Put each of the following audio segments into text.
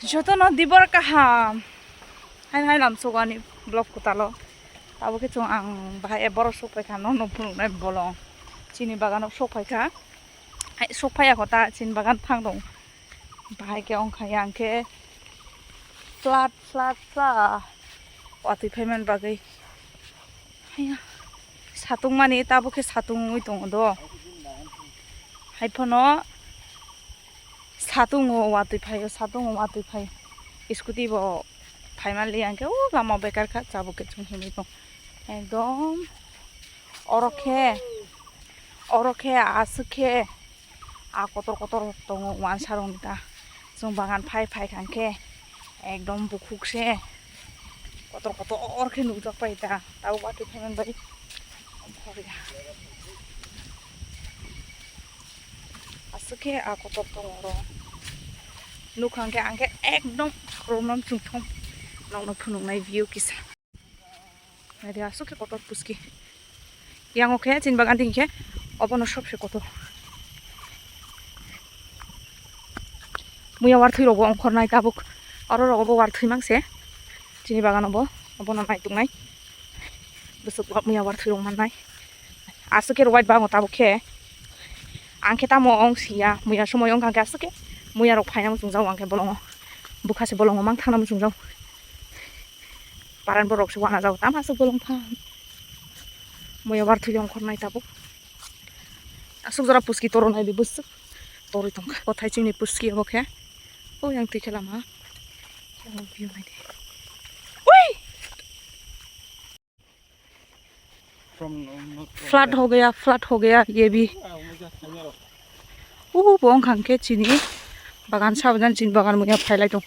Jotono dibor kaham. Hai nam sogani blog kutalo. Tabo ke chung ang bahai ebor sopai ka no phung nai bolong. Chini bagan sopai ka. Hai sopai ya kota chin bagan phang dong. Bahai ke ong khayang ke flat. Wati payment bagai. Haya. Satung mani tabo ke satung ui tong do. Hai phono satung wati phai. Scooty bo payment liang ke lama bekar ka tabo ke chung himi tong. Ekdom orokhe asukhe a kotor tong wan sarong ta jong bagan phai kangke ekdom bukhukse kotor orkhe nujak pai ta tau bati payment bai asukhe a kotor tong ro nukangke angke ekdom romam chungthom nongno phunungnai view kisa nadi asukhe kotor puski yang oke chin bagan tingke obono sobse kotor muya war thiro bo ongkhor nai tabuk aro rogo war thui mangse chini bagan obono nai tungnai busuk muya war thiro man nai asuke white bango tabuk khe angke tamo ong sia muya somoy ong kangke asuke muya rok phainam chungjau angke bolongo bukhase bolongo mang thangnam chungjau paran borok se wana jau tam asuk bolong pha muya war thiro ongkhor nai tabuk asuk jora puski toro nai di busuk tori tong kothai chini puski obokhe O yang tikela ma chalo view nai de ओए flood हो गया ये भी ओ Bong खांके चिनी बागान साबधान चिन बागान मुया फाइलाई दं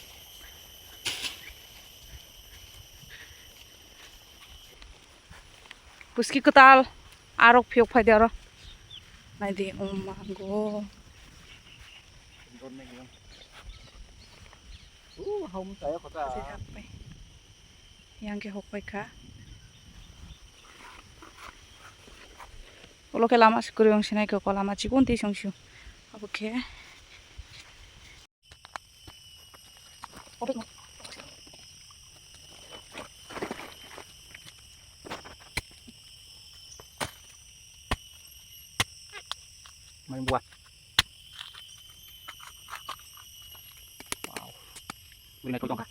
पुस्की कताल आरक फियक फाइदे आरो नायदि मांगो không tay có ta yang ke hok pai ka olo ke lama skuri ong sinai ke ko lama chikon ti songsu abokhe mày buat Beli naik tongkat.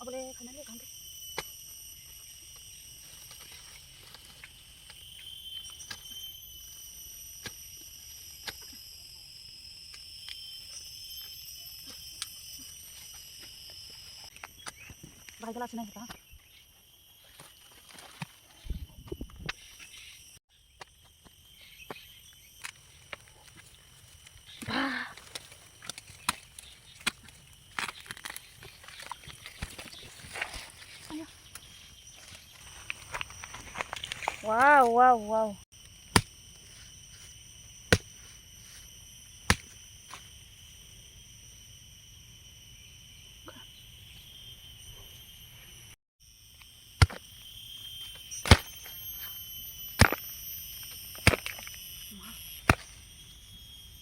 Boleh kanan ni kanan. Bagai gelas ni kita. Wow.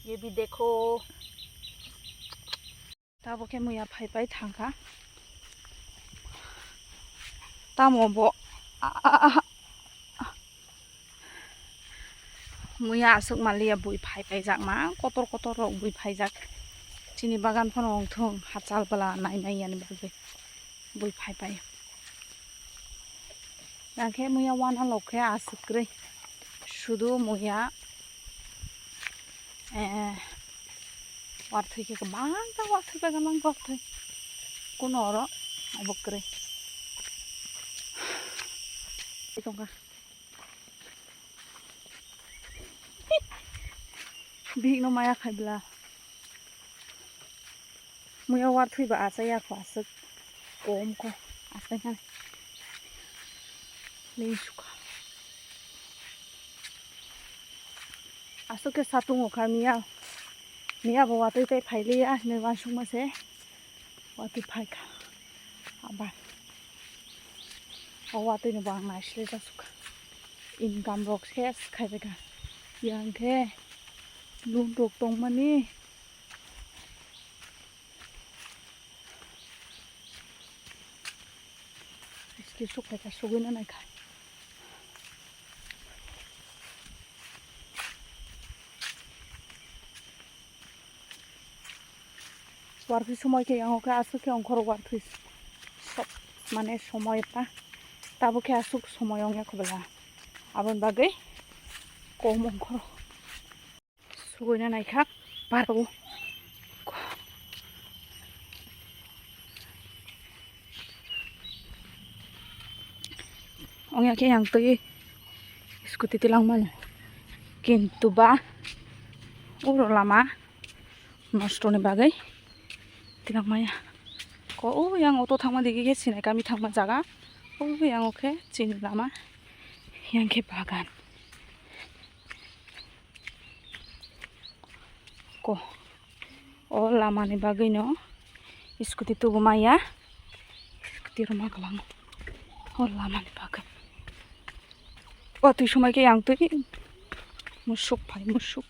ये भी देखो ताबो के मुया फाइपाई थांखा तामोबो मुया असुक मालिया बुई फाइपाई जाक मा कोतर रok बुई फाइजाक चिनि बागान fun अंथों हाचाल बला नाय यानि बागै बुई फाइपाई याखे मुया वाना लखे आसुक्रै शुदु मुया वार्थै के बांगा वार्थै बागा mang वार्थै कुनो र अबक्रै इतंगा big no maya khaibla muya waर्थै ba achaya khwasuk kom ko asai kan le suka asuk ke satung okha miya bo watoi tai phaile ya ne wan sung ma se watoi phai ka abar watay bang naisle jasuk income rok ses khaibega yangke lung rok tongmani iski sukhai sugina naikha warthi সময় ke yangoke asuke ongkhoro warthi sob mane সময় pa tabuke asuk সময় ongya khobela abon bagai kom ongkhoro sugoina naikha parbo ongya ke yang tui scooty tilang mal kintu ba uro lama nosto ni bagai tilang maya ko yang auto thangma digi ke sinai kami thangma jaga yang oke chini lama yang ke bagan ko o lama ni bagai no scooty tu maya scooty roma kalang o lama ni bagai o tui সময় ke yang tui musuk pai musuk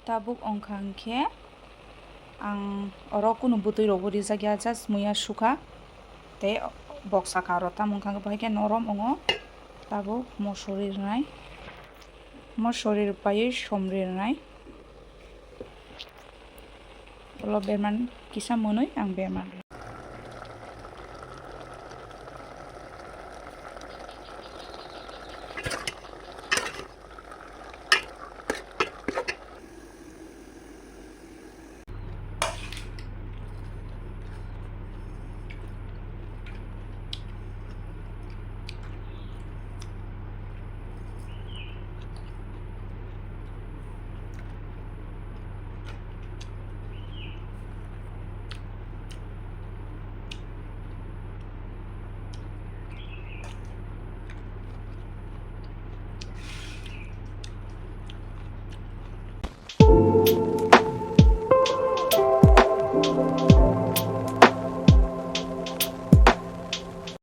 tabuk ongkangke ang oro kuno butui robo rijak just muya suka te boksa karo tam ongkang bai ke norom ongo tabuk mosori nai mosori pai somri nai lo berman kisa monoi ang berman